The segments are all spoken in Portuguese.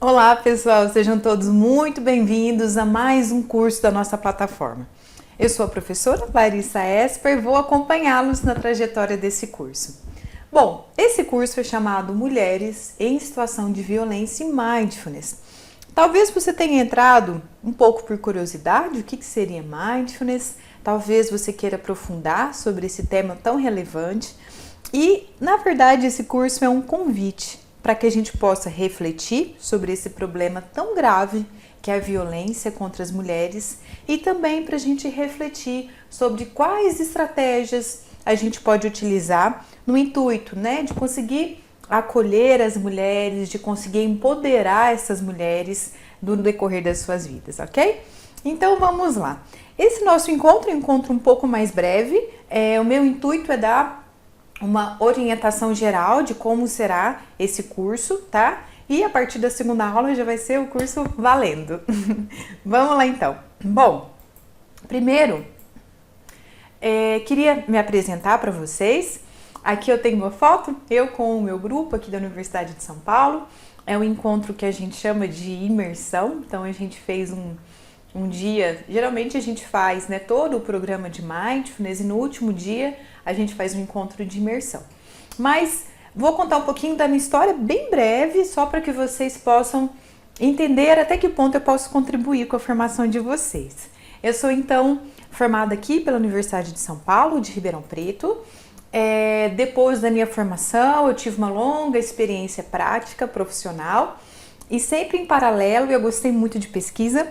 Olá pessoal, sejam todos muito bem-vindos a mais um curso da nossa plataforma. Eu sou a professora Larissa Esper e vou acompanhá-los na trajetória desse curso. Bom, esse curso é chamado Mulheres em Situação de Violência e Mindfulness. Talvez você tenha entrado um pouco por curiosidade, o que seria Mindfulness, talvez você queira aprofundar sobre esse tema tão relevante e, na verdade, esse curso é um convite para que a gente possa refletir sobre esse problema tão grave que é a violência contra as mulheres e também para a gente refletir sobre quais estratégias a gente pode utilizar no intuito, de conseguir acolher as mulheres, de conseguir empoderar essas mulheres no decorrer das suas vidas, ok? Então vamos lá. Esse nosso encontro é um encontro um pouco mais breve. O meu intuito é dar uma orientação geral de como será esse curso, tá? E a partir da segunda aula já vai ser o curso valendo. Vamos lá então. Bom, primeiro, queria me apresentar para vocês. Aqui eu tenho uma foto, eu com o meu grupo aqui da Universidade de São Paulo. É um encontro que a gente chama de imersão, então a gente fez um dia, geralmente a gente faz todo o programa de Mindfulness e no último dia a gente faz um encontro de imersão. Mas vou contar um pouquinho da minha história bem breve, só para que vocês possam entender até que ponto eu posso contribuir com a formação de vocês. Eu sou então formada aqui pela Universidade de São Paulo, de Ribeirão Preto. Depois da minha formação eu tive uma longa experiência prática, profissional e sempre em paralelo eu gostei muito de pesquisa.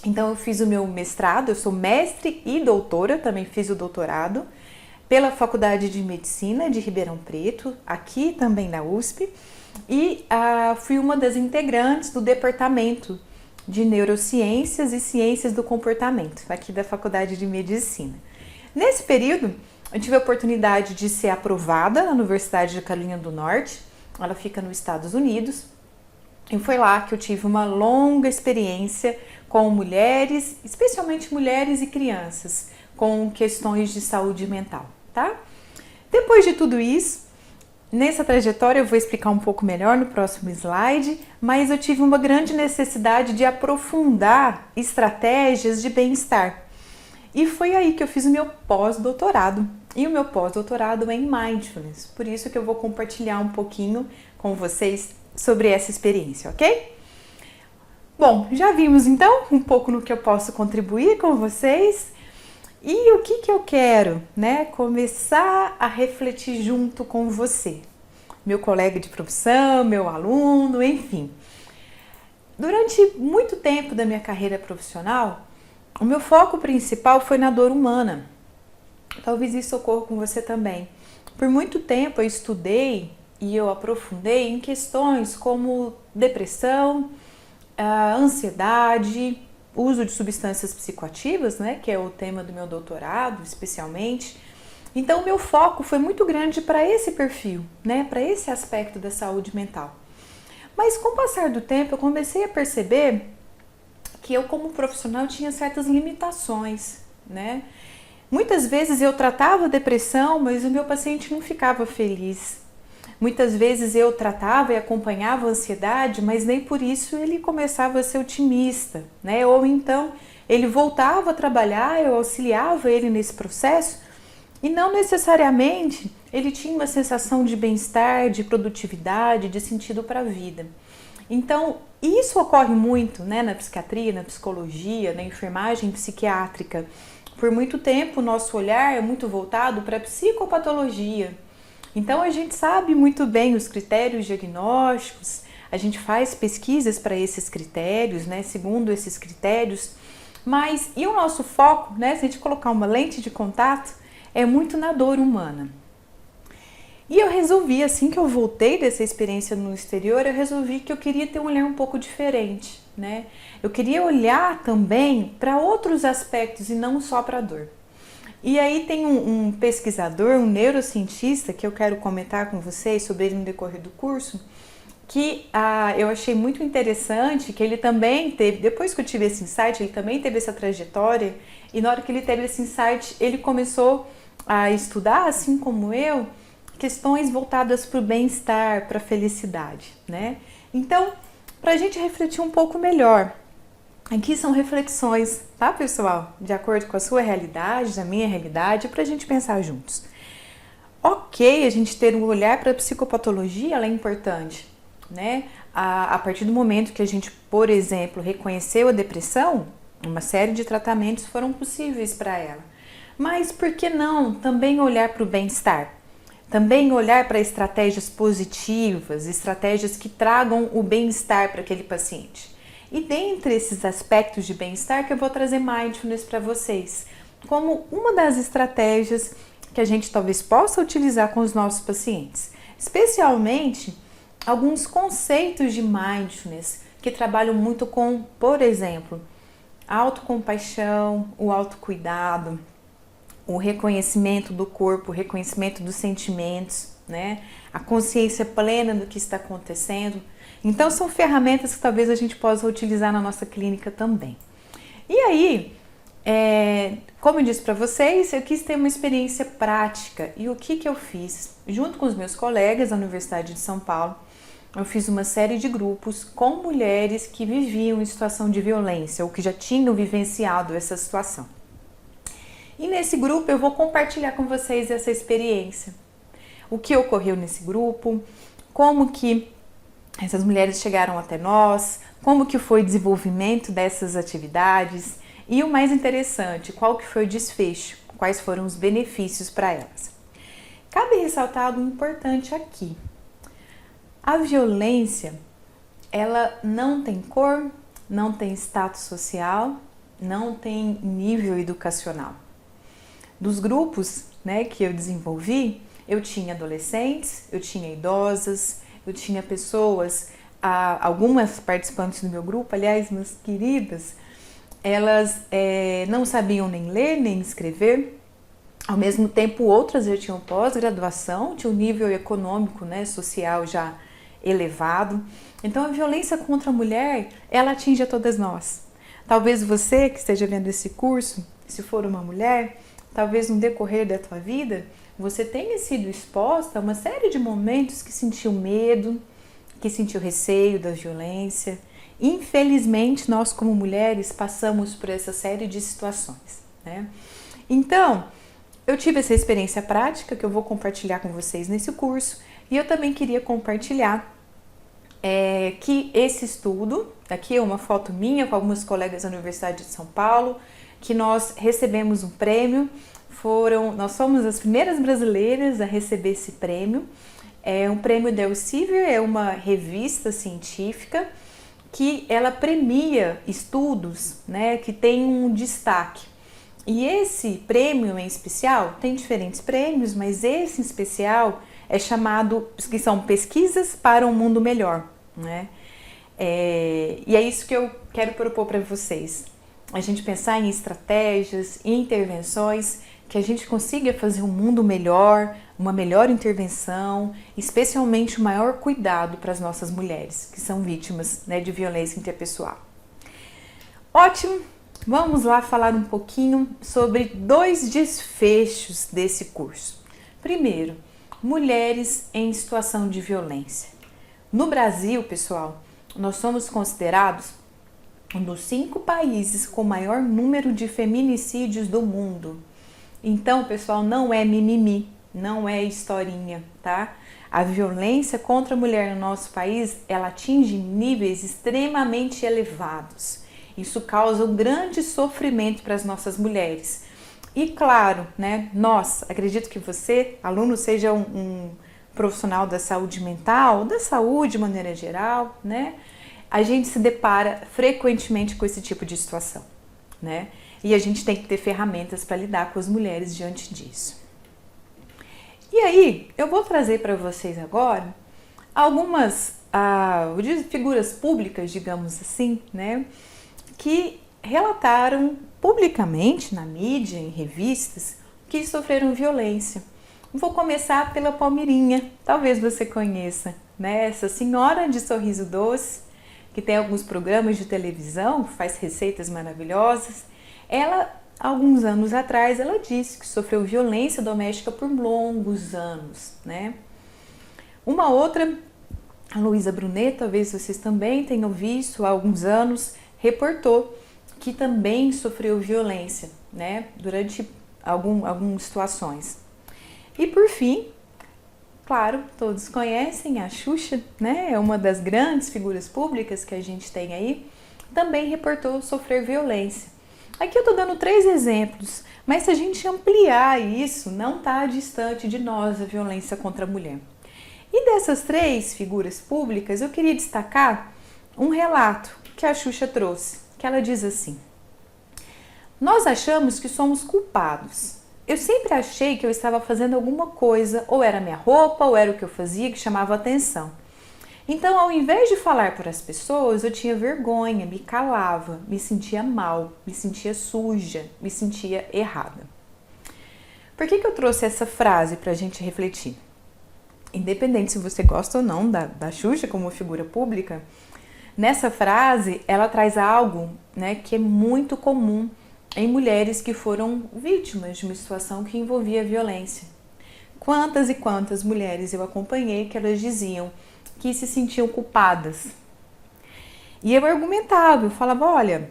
Então eu fiz o meu mestrado, eu sou mestre e doutora, também fiz o doutorado pela Faculdade de Medicina de Ribeirão Preto, aqui também na USP, e fui uma das integrantes do Departamento de Neurociências e Ciências do Comportamento, aqui da Faculdade de Medicina. Nesse período, eu tive a oportunidade de ser aprovada na Universidade de Carolina do Norte, ela fica nos Estados Unidos, e foi lá que eu tive uma longa experiência com mulheres, especialmente mulheres e crianças, com questões de saúde mental, tá? Depois de tudo isso, nessa trajetória eu vou explicar um pouco melhor no próximo slide, mas eu tive uma grande necessidade de aprofundar estratégias de bem-estar. E foi aí que eu fiz o meu pós-doutorado. E o meu pós-doutorado é em Mindfulness, por isso que eu vou compartilhar um pouquinho com vocês sobre essa experiência, ok? Bom, já vimos então um pouco no que eu posso contribuir com vocês e o que eu quero, começar a refletir junto com você, meu colega de profissão, meu aluno, enfim. Durante muito tempo da minha carreira profissional, o meu foco principal foi na dor humana. Talvez isso ocorra com você também. Por muito tempo eu estudei e eu aprofundei em questões como depressão, ansiedade, uso de substâncias psicoativas, que é o tema do meu doutorado, especialmente. Então, o meu foco foi muito grande para esse perfil, para esse aspecto da saúde mental. Mas, com o passar do tempo, eu comecei a perceber que eu, como profissional, tinha certas limitações, Muitas vezes eu tratava a depressão, mas o meu paciente não ficava feliz. Muitas vezes eu tratava e acompanhava a ansiedade, mas nem por isso ele começava a ser otimista, Ou então ele voltava a trabalhar, eu auxiliava ele nesse processo e não necessariamente ele tinha uma sensação de bem-estar, de produtividade, de sentido para a vida. Então, isso ocorre muito, na psiquiatria, na psicologia, na enfermagem psiquiátrica. Por muito tempo, o nosso olhar é muito voltado para a psicopatologia. Então, a gente sabe muito bem os critérios diagnósticos, a gente faz pesquisas para esses critérios, segundo esses critérios, mas e o nosso foco, se a gente colocar uma lente de contato, é muito na dor humana. E eu resolvi, assim que eu voltei dessa experiência no exterior, eu resolvi que eu queria ter um olhar um pouco diferente, Eu queria olhar também para outros aspectos e não só para a dor. E aí tem um pesquisador, um neurocientista, que eu quero comentar com vocês sobre ele no decorrer do curso, que eu achei muito interessante, que ele também teve, depois que eu tive esse insight, ele também teve essa trajetória, e na hora que ele teve esse insight, ele começou a estudar, assim como eu, questões voltadas para o bem-estar, para a felicidade, Então, para a gente refletir um pouco melhor. Aqui são reflexões, tá, pessoal? De acordo com a sua realidade, da minha realidade, para a gente pensar juntos. Ok, a gente ter um olhar para a psicopatologia, ela é importante, né? A partir do momento que a gente, por exemplo, reconheceu a depressão, uma série de tratamentos foram possíveis para ela. Mas por que não também olhar para o bem-estar? Também olhar para estratégias positivas, estratégias que tragam o bem-estar para aquele paciente. E dentre esses aspectos de bem-estar que eu vou trazer mindfulness para vocês, como uma das estratégias que a gente talvez possa utilizar com os nossos pacientes. Especialmente alguns conceitos de mindfulness que trabalham muito com, por exemplo, a autocompaixão, o autocuidado, o reconhecimento do corpo, o reconhecimento dos sentimentos, né? A consciência plena do que está acontecendo. Então são ferramentas que talvez a gente possa utilizar na nossa clínica também. E aí, como eu disse para vocês, eu quis ter uma experiência prática. E o que eu fiz? Junto com os meus colegas da Universidade de São Paulo, eu fiz uma série de grupos com mulheres que viviam em situação de violência ou que já tinham vivenciado essa situação. E nesse grupo eu vou compartilhar com vocês essa experiência. O que ocorreu nesse grupo, como que essas mulheres chegaram até nós, como que foi o desenvolvimento dessas atividades e o mais interessante, qual que foi o desfecho, quais foram os benefícios para elas. Cabe ressaltar algo importante aqui. A violência, ela não tem cor, não tem status social, não tem nível educacional. Dos grupos, né, que eu desenvolvi, eu tinha adolescentes, eu tinha idosas, eu tinha pessoas, algumas participantes do meu grupo, aliás, minhas queridas, elas não sabiam nem ler, nem escrever. Ao mesmo tempo, outras já tinham pós-graduação, tinham um nível econômico, né, social já elevado. Então, a violência contra a mulher, ela atinge a todas nós. Talvez você que esteja vendo esse curso, se for uma mulher, talvez no decorrer da tua vida, você tenha sido exposta a uma série de momentos que sentiu medo, que sentiu receio da violência. Infelizmente, nós como mulheres passamos por essa série de situações, né? Então, eu tive essa experiência prática que eu vou compartilhar com vocês nesse curso e eu também queria compartilhar que esse estudo, aqui é uma foto minha com algumas colegas da Universidade de São Paulo, que nós recebemos um prêmio, nós somos as primeiras brasileiras a receber esse prêmio. É um prêmio da Elsevier, é uma revista científica que ela premia estudos, né, que têm um destaque. E esse prêmio em especial, tem diferentes prêmios, mas esse em especial é chamado, que são pesquisas para um mundo melhor, né? E é isso que eu quero propor para vocês. A gente pensar em estratégias, em intervenções, que a gente consiga fazer um mundo melhor, uma melhor intervenção, especialmente o maior cuidado para as nossas mulheres, que são vítimas, né, de violência interpessoal. Ótimo! Vamos lá falar um pouquinho sobre 2 desfechos desse curso. Primeiro, mulheres em situação de violência. No Brasil, pessoal, nós somos considerados um dos 5 países com maior número de feminicídios do mundo. Então, pessoal, não é mimimi, não é historinha, tá? A violência contra a mulher no nosso país, ela atinge níveis extremamente elevados. Isso causa um grande sofrimento para as nossas mulheres. E claro, né, nós, acredito que você, aluno, seja um profissional da saúde mental, da saúde de maneira geral, né? A gente se depara frequentemente com esse tipo de situação, né? E a gente tem que ter ferramentas para lidar com as mulheres diante disso. E aí, eu vou trazer para vocês agora algumas figuras públicas, digamos assim, né? Que relataram publicamente na mídia, em revistas, que sofreram violência. Vou começar pela Palmirinha, talvez você conheça, né? Essa senhora de sorriso doce, que tem alguns programas de televisão, faz receitas maravilhosas. Ela, alguns anos atrás, ela disse que sofreu violência doméstica por longos anos, né? Uma outra A Luísa Brunet, talvez vocês também tenham visto há alguns anos, reportou que também sofreu violência, né, durante algumas situações. E por fim, claro, todos conhecem a Xuxa, né, é uma das grandes figuras públicas que a gente tem aí, também reportou sofrer violência. Aqui eu estou dando 3 exemplos, mas se a gente ampliar isso, não está distante de nós a violência contra a mulher. E dessas 3 figuras públicas, eu queria destacar um relato que a Xuxa trouxe, que ela diz assim: nós achamos que somos culpados. Eu sempre achei que eu estava fazendo alguma coisa, ou era minha roupa, ou era o que eu fazia que chamava atenção. Então, ao invés de falar para as pessoas, eu tinha vergonha, me calava, me sentia mal, me sentia suja, me sentia errada. Por que eu trouxe essa frase para a gente refletir? Independente se você gosta ou não da Xuxa como figura pública, nessa frase ela traz algo, né, que é muito comum em mulheres que foram vítimas de uma situação que envolvia violência. Quantas e quantas mulheres eu acompanhei que elas diziam que se sentiam culpadas. E eu argumentava, eu falava, olha,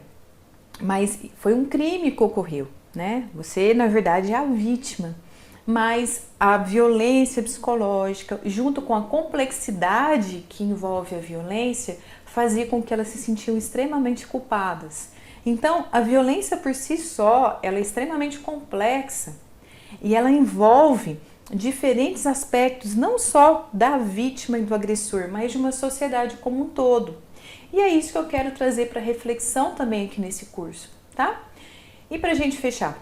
mas foi um crime que ocorreu, né? Você, na verdade, é a vítima. Mas a violência psicológica, junto com a complexidade que envolve a violência, fazia com que elas se sentiam extremamente culpadas. Então, a violência por si só, ela é extremamente complexa e ela envolve diferentes aspectos, não só da vítima e do agressor, mas de uma sociedade como um todo. E é isso que eu quero trazer para reflexão também aqui nesse curso, tá? E para a gente fechar,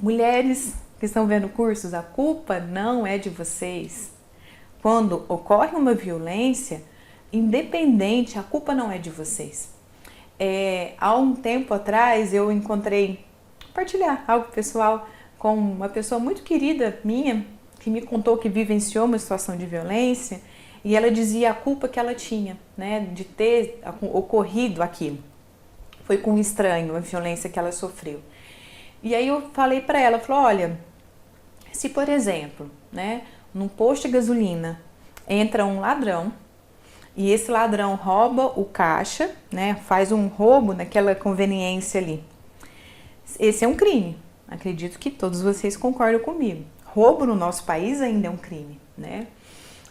mulheres que estão vendo cursos, a culpa não é de vocês. Quando ocorre uma violência, independente, a culpa não é de vocês. Há um tempo atrás eu encontrei, compartilhar algo pessoal com uma pessoa muito querida minha, que me contou que vivenciou uma situação de violência, e ela dizia a culpa que ela tinha, né, de ter ocorrido aquilo. Foi com um estranho, a violência que ela sofreu. E aí eu falei para ela, falei, olha, se por exemplo, né, num posto de gasolina entra um ladrão, e esse ladrão rouba o caixa, né, faz um roubo naquela conveniência ali. Esse é um crime. Acredito que todos vocês concordam comigo. Roubo no nosso país ainda é um crime, né?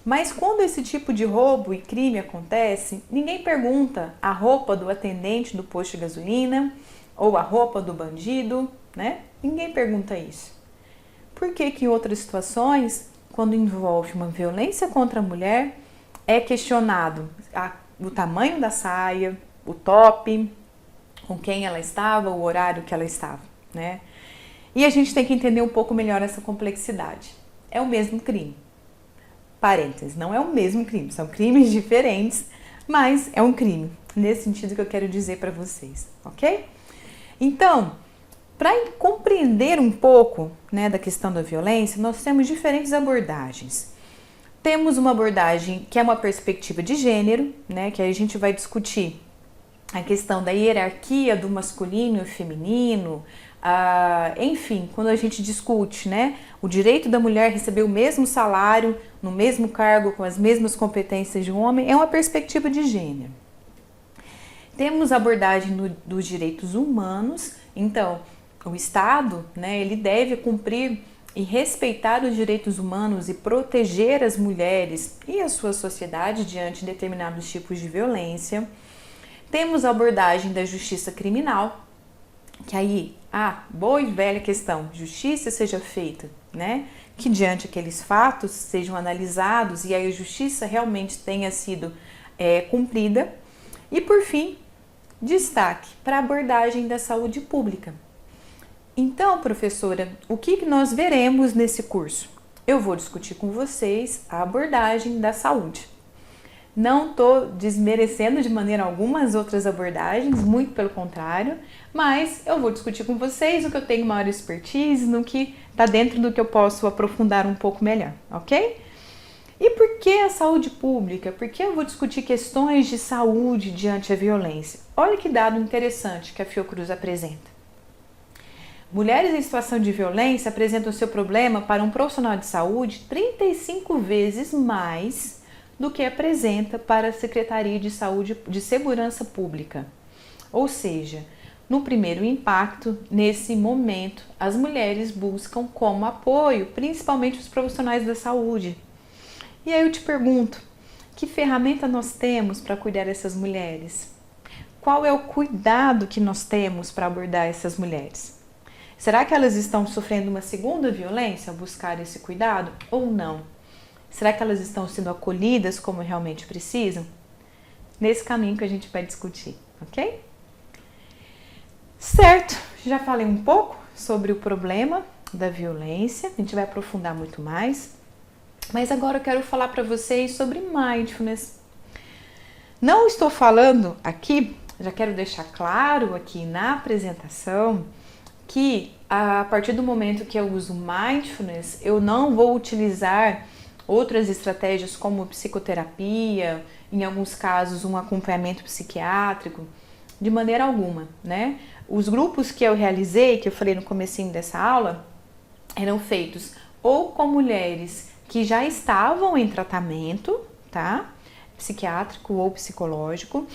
Mas quando esse tipo de roubo e crime acontece, ninguém pergunta a roupa do atendente do posto de gasolina ou a roupa do bandido, né? Ninguém pergunta isso. Por que que em outras situações, quando envolve uma violência contra a mulher, é questionado o tamanho da saia, o top, com quem ela estava, o horário que ela estava, né? E a gente tem que entender um pouco melhor essa complexidade. É o mesmo crime. Parênteses, não é o mesmo crime, são crimes diferentes, mas é um crime, nesse sentido que eu quero dizer para vocês, ok? Então, para compreender um pouco, né, da questão da violência, nós temos diferentes abordagens. Temos uma abordagem que é uma perspectiva de gênero, né, que aí a gente vai discutir a questão da hierarquia do masculino e feminino, enfim, quando a gente discute, né, o direito da mulher receber o mesmo salário, no mesmo cargo, com as mesmas competências de um homem, é uma perspectiva de gênero. Temos a abordagem dos direitos humanos, então, o Estado, né, ele deve cumprir e respeitar os direitos humanos e proteger as mulheres e a sua sociedade diante de determinados tipos de violência. Temos a abordagem da justiça criminal, que aí, boa e velha questão, justiça seja feita, né? Que diante aqueles fatos sejam analisados e aí a justiça realmente tenha sido cumprida. E por fim, destaque para a abordagem da saúde pública. Então, professora, o que nós veremos nesse curso? Eu vou discutir com vocês a abordagem da saúde. Não estou desmerecendo de maneira alguma as outras abordagens, muito pelo contrário, mas eu vou discutir com vocês o que eu tenho maior expertise, no que está dentro do que eu posso aprofundar um pouco melhor, ok? E por que a saúde pública? Por que eu vou discutir questões de saúde diante da violência? Olha que dado interessante que a Fiocruz apresenta. Mulheres em situação de violência apresentam seu problema para um profissional de saúde 35 vezes mais do que apresenta para a Secretaria de Saúde de Segurança Pública. Ou seja, no primeiro impacto, nesse momento, as mulheres buscam como apoio, principalmente os profissionais da saúde. E aí eu te pergunto, que ferramenta nós temos para cuidar dessas mulheres? Qual é o cuidado que nós temos para abordar essas mulheres? Será que elas estão sofrendo uma segunda violência ao buscar esse cuidado ou não? Será que elas estão sendo acolhidas como realmente precisam? Nesse caminho que a gente vai discutir, ok? Certo, já falei um pouco sobre o problema da violência, a gente vai aprofundar muito mais, mas agora eu quero falar para vocês sobre mindfulness. Não estou falando aqui, já quero deixar claro aqui na apresentação, que a partir do momento que eu uso mindfulness, eu não vou utilizar outras estratégias como psicoterapia, em alguns casos um acompanhamento psiquiátrico, de maneira alguma, né? Os grupos que eu realizei, que eu falei no comecinho dessa aula, eram feitos ou com mulheres que já estavam em tratamento, tá? Psiquiátrico ou psicológico,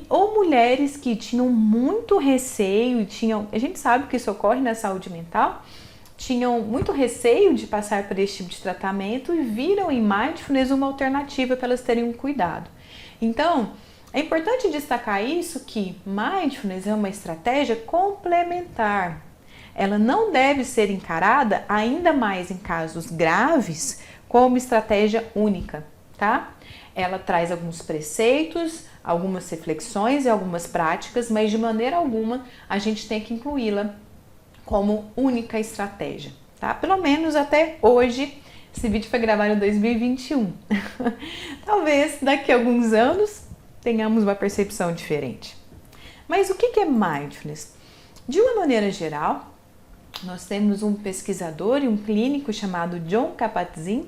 ou mulheres que tinham muito receio, a gente sabe que isso ocorre na saúde mental, tinham muito receio de passar por esse tipo de tratamento e viram em mindfulness uma alternativa para elas terem um cuidado. Então, é importante destacar isso, que mindfulness é uma estratégia complementar. Ela não deve ser encarada, ainda mais em casos graves, como estratégia única, tá? Ela traz alguns preceitos, algumas reflexões e algumas práticas, mas de maneira alguma a gente tem que incluí-la como única estratégia, tá? Pelo menos até hoje. Esse vídeo foi gravado em 2021. Talvez daqui a alguns anos tenhamos uma percepção diferente. Mas o que é mindfulness? De uma maneira geral, nós temos um pesquisador e um clínico chamado Jon Kabat-Zinn,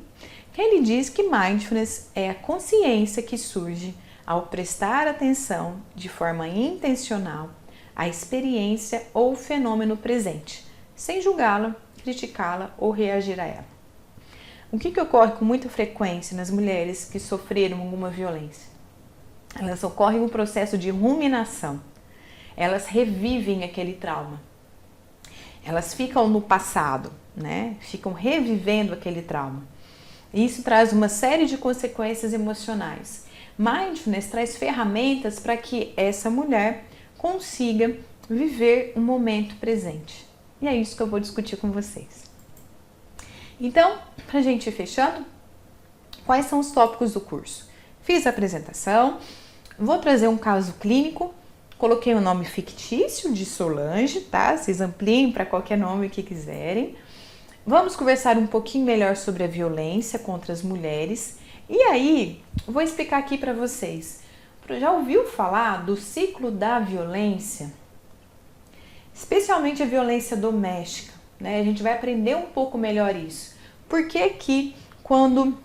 que ele diz que mindfulness é a consciência que surge ao prestar atenção de forma intencional à experiência ou fenômeno presente, sem julgá-la, criticá-la ou reagir a ela. O que ocorre com muita frequência nas mulheres que sofreram alguma violência? Elas ocorrem um processo de ruminação. Elas revivem aquele trauma. Elas ficam no passado, né? Ficam revivendo aquele trauma. E isso traz uma série de consequências emocionais. Mindfulness traz ferramentas para que essa mulher consiga viver um momento presente. E é isso que eu vou discutir com vocês. Então, para a gente ir fechando, quais são os tópicos do curso? Fiz a apresentação, vou trazer um caso clínico, coloquei o nome fictício de Solange, tá? Vocês ampliem para qualquer nome que quiserem. Vamos conversar um pouquinho melhor sobre a violência contra as mulheres. E aí, vou explicar aqui para vocês. Já ouviu falar do ciclo da violência? Especialmente a violência doméstica, né? A gente vai aprender um pouco melhor isso. Por que que quando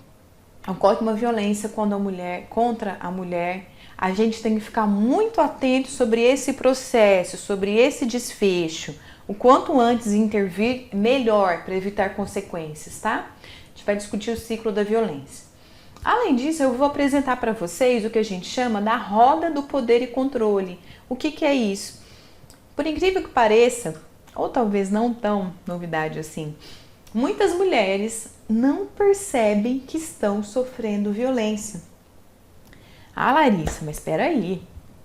ocorre uma violência contra a mulher, a gente tem que ficar muito atento sobre esse processo, sobre esse desfecho. O quanto antes intervir, melhor, para evitar consequências, tá? A gente vai discutir o ciclo da violência. Além disso, eu vou apresentar para vocês o que a gente chama da roda do poder e controle. O que é isso? Por incrível que pareça, ou talvez não tão novidade assim, muitas mulheres não percebem que estão sofrendo violência. Ah, Larissa, mas espera aí,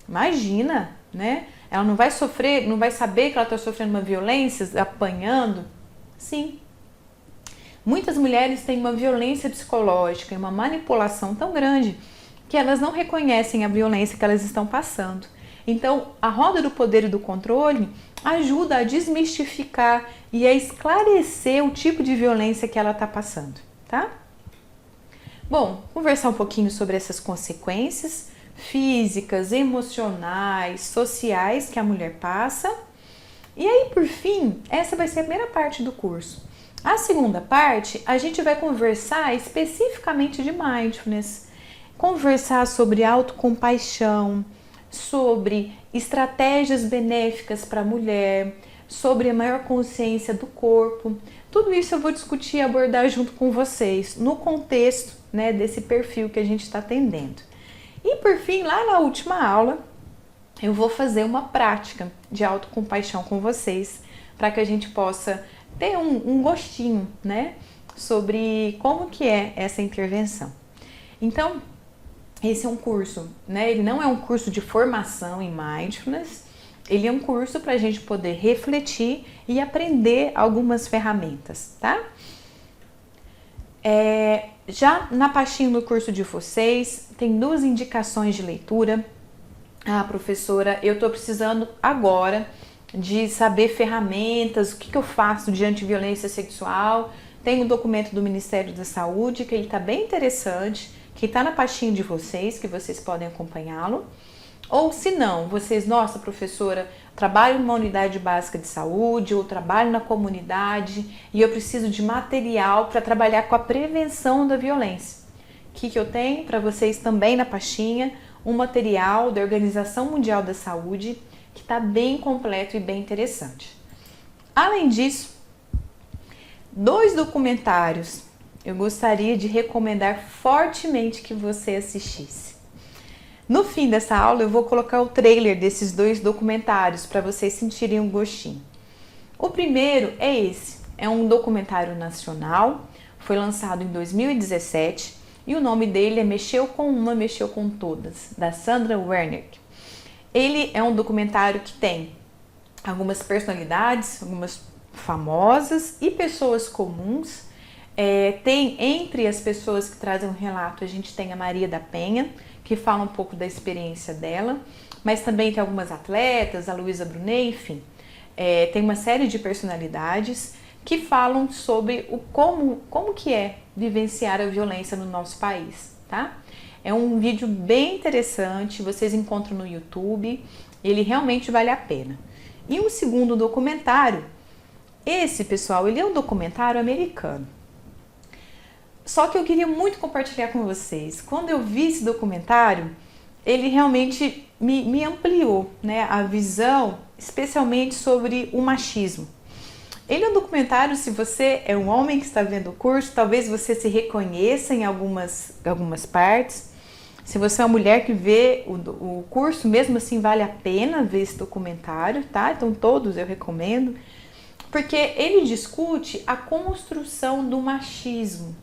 imagina, né? Ela não vai sofrer, não vai saber que ela está sofrendo uma violência, apanhando? Sim. Muitas mulheres têm uma violência psicológica e uma manipulação tão grande que elas não reconhecem a violência que elas estão passando. Então, a roda do poder e do controle ajuda a desmistificar e a esclarecer o tipo de violência que ela está passando, tá? Bom, conversar um pouquinho sobre essas consequências físicas, emocionais, sociais que a mulher passa. E aí, por fim, essa vai ser a primeira parte do curso. A segunda parte, a gente vai conversar especificamente de mindfulness, conversar sobre autocompaixão, sobre estratégias benéficas para a mulher, sobre a maior consciência do corpo. Tudo isso eu vou discutir e abordar junto com vocês, no contexto, né, desse perfil que a gente está atendendo. E por fim, lá na última aula, eu vou fazer uma prática de autocompaixão com vocês, para que a gente possa ter um gostinho, né, sobre como que é essa intervenção. Então, esse é um curso, né, ele não é um curso de formação em Mindfulness, ele é um curso para a gente poder refletir e aprender algumas ferramentas, tá? Já na pastinha do curso de vocês, tem 2 indicações de leitura. Ah, professora, eu estou precisando agora de saber ferramentas, o que eu faço diante de violência sexual. Tem um documento do Ministério da Saúde, que ele está bem interessante, que está na pastinha de vocês, que vocês podem acompanhá-lo. Ou se não, vocês, nossa professora, trabalho numa unidade básica de saúde, ou trabalho na comunidade e eu preciso de material para trabalhar com a prevenção da violência. O que eu tenho para vocês também na pastinha? Um material da Organização Mundial da Saúde, que está bem completo e bem interessante. Além disso, 2 documentários eu gostaria de recomendar fortemente que você assistisse. No fim dessa aula eu vou colocar o trailer desses 2 documentários para vocês sentirem um gostinho. O primeiro é esse, é um documentário nacional, foi lançado em 2017 e o nome dele é Mexeu com Uma, Mexeu com Todas, da Sandra Wernick. Ele é um documentário que tem algumas personalidades, algumas famosas e pessoas comuns. Tem entre as pessoas que trazem um relato, a gente tem a Maria da Penha, que fala um pouco da experiência dela, mas também tem algumas atletas, a Luísa Brunet, enfim. Tem uma série de personalidades que falam sobre como que é vivenciar a violência no nosso país, tá? É um vídeo bem interessante, vocês encontram no YouTube, ele realmente vale a pena. E um segundo documentário, esse, pessoal, ele é um documentário americano. Só que eu queria muito compartilhar com vocês. Quando eu vi esse documentário, ele realmente me ampliou, né, a visão, especialmente sobre o machismo. Ele é um documentário, se você é um homem que está vendo o curso, talvez você se reconheça em algumas partes. Se você é uma mulher que vê o curso, mesmo assim vale a pena ver esse documentário, tá? Então todos eu recomendo, porque ele discute a construção do machismo.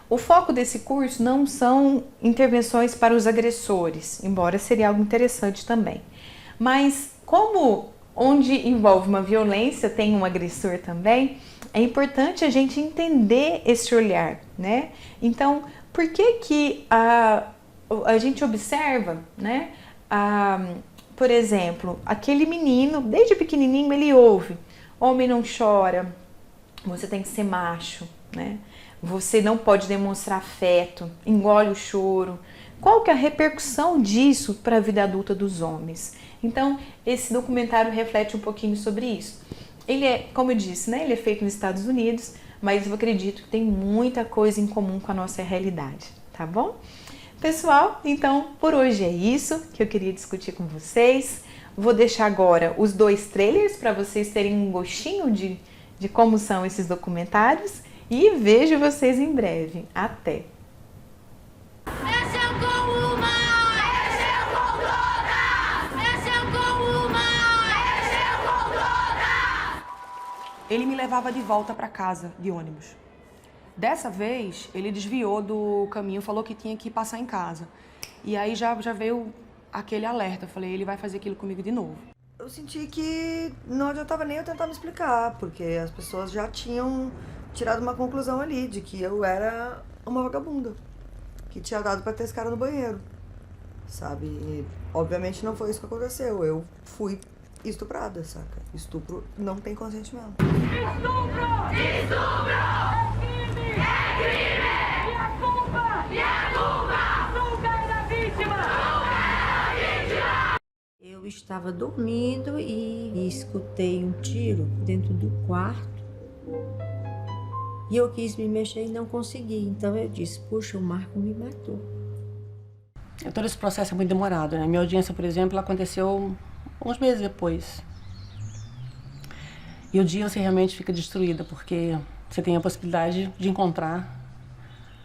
O foco desse curso não são intervenções para os agressores, embora seria algo interessante também. Mas como onde envolve uma violência tem um agressor também, é importante a gente entender esse olhar, né? Então, por que a gente observa, né? Por exemplo, aquele menino, desde pequenininho ele ouve, homem não chora, você tem que ser macho, né? Você não pode demonstrar afeto, engole o choro. Qual que é a repercussão disso para a vida adulta dos homens? Então, esse documentário reflete um pouquinho sobre isso. Ele é, como eu disse, né, ele é feito nos Estados Unidos, mas eu acredito que tem muita coisa em comum com a nossa realidade, tá bom? Pessoal, então, por hoje é isso que eu queria discutir com vocês. Vou deixar agora os 2 trailers para vocês terem um gostinho de como são esses documentários. E vejo vocês em breve. Até! Mexeu com uma! Mexeu com todas! Mexeu com uma! Mexeu com todas! Ele me levava de volta para casa, de ônibus. Dessa vez, ele desviou do caminho, falou que tinha que passar em casa. E aí já veio aquele alerta. Eu falei, ele vai fazer aquilo comigo de novo. Eu senti que não adiantava nem eu tentar me explicar, porque as pessoas já tinham tirado uma conclusão ali de que eu era uma vagabunda, que tinha dado pra ter esse cara no banheiro, sabe? E, obviamente não foi isso que aconteceu, eu fui estuprada, saca? Estupro não tem consentimento. Estupro! Estupro! É crime! É crime! E a culpa? E a culpa? Nunca é da vítima! Nunca é da vítima! Eu estava dormindo e escutei um tiro dentro do quarto. E eu quis me mexer e não consegui. Então eu disse, puxa, o Marco me matou. Todo esse processo é muito demorado, né? Minha audiência, por exemplo, aconteceu uns meses depois. E o dia você realmente fica destruída, porque você tem a possibilidade de encontrar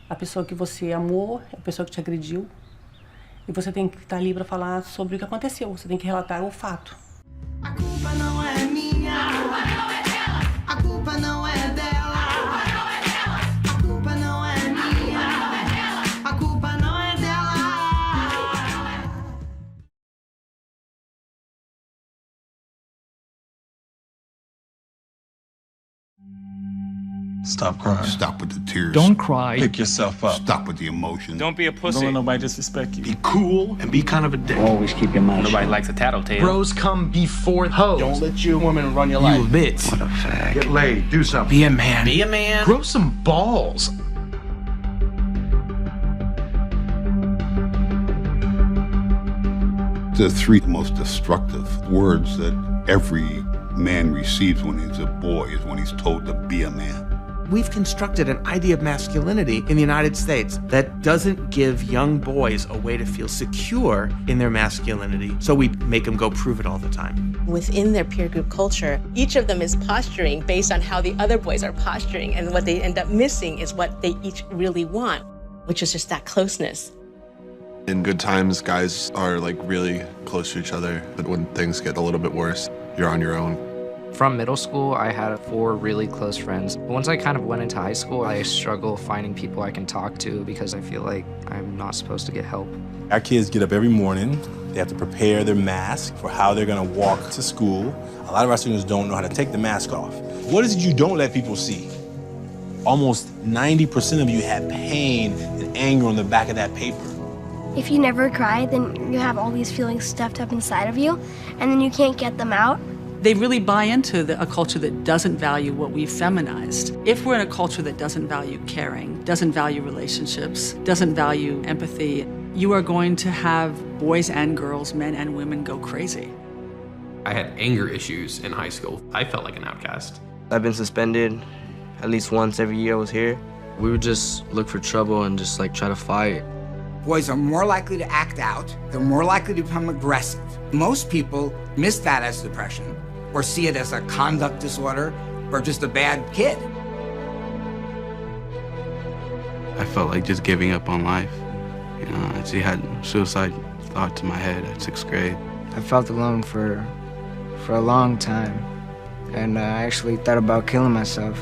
a pessoa que você amou, a pessoa que te agrediu. E você tem que estar ali para falar sobre o que aconteceu. Você tem que relatar o fato. A culpa não é minha. A culpa não é dela. A culpa não é minha. A culpa não é dela. Stop crying. Stop with the tears. Don't cry. Pick yourself up. Stop with the emotion. Don't be a pussy. Don't let nobody disrespect you. Be cool and be kind of a dick. Always keep your mouth shut. Nobody likes a tattletale. Bros come before hoes. Don't let your woman run your life. You bitch. What a fag. Get laid. Do something. Be a man. Be a man. Grow some balls. The three most destructive words that every man receives when he's a boy is when he's told to be a man. We've constructed an idea of masculinity in the United States that doesn't give young boys a way to feel secure in their masculinity, so we make them go prove it all the time. Within their peer group culture, each of them is posturing based on how the other boys are posturing, and what they end up missing is what they each really want, which is just that closeness. In good times, guys are like really close to each other, but when things get a little bit worse, you're on your own. From middle school, I had 4 really close friends. Once I kind of went into high school, I struggle finding people I can talk to because I feel like I'm not supposed to get help. Our kids get up every morning. They have to prepare their mask for how they're gonna walk to school. A lot of our students don't know how to take the mask off. What is it you don't let people see? Almost 90% of you have pain and anger on the back of that paper. If you never cry, then you have all these feelings stuffed up inside of you, and then you can't get them out. They really buy into a culture that doesn't value what we've feminized. If we're in a culture that doesn't value caring, doesn't value relationships, doesn't value empathy, you are going to have boys and girls, men and women go crazy. I had anger issues in high school. I felt like an outcast. I've been suspended at least once every year I was here. We would just look for trouble and just like try to fight. Boys are more likely to act out. They're more likely to become aggressive. Most people miss that as depression, or see it as a conduct disorder, or just a bad kid. I felt like just giving up on life. You know, I actually had suicide thoughts in my head at 6th grade. I felt alone for a long time, and I actually thought about killing myself.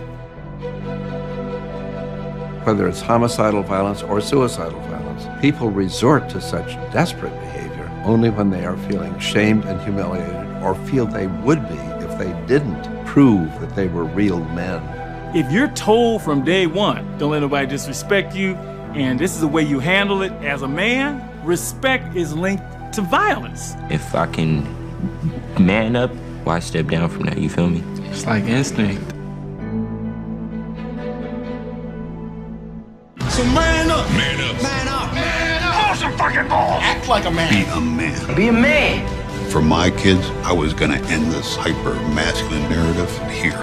Whether it's homicidal violence or suicidal violence, people resort to such desperate behavior only when they are feeling shamed and humiliated, or feel they would be if they didn't prove that they were real men. If you're told from day one, don't let nobody disrespect you, and this is the way you handle it as a man, respect is linked to violence. If I can man up, why step down from that, you feel me? It's like instinct. So man up! Man up! Man up! Man up! Pull some fucking balls! Act like a man! Be a man. Be a man! For my kids, I was gonna end this hyper-masculine narrative here.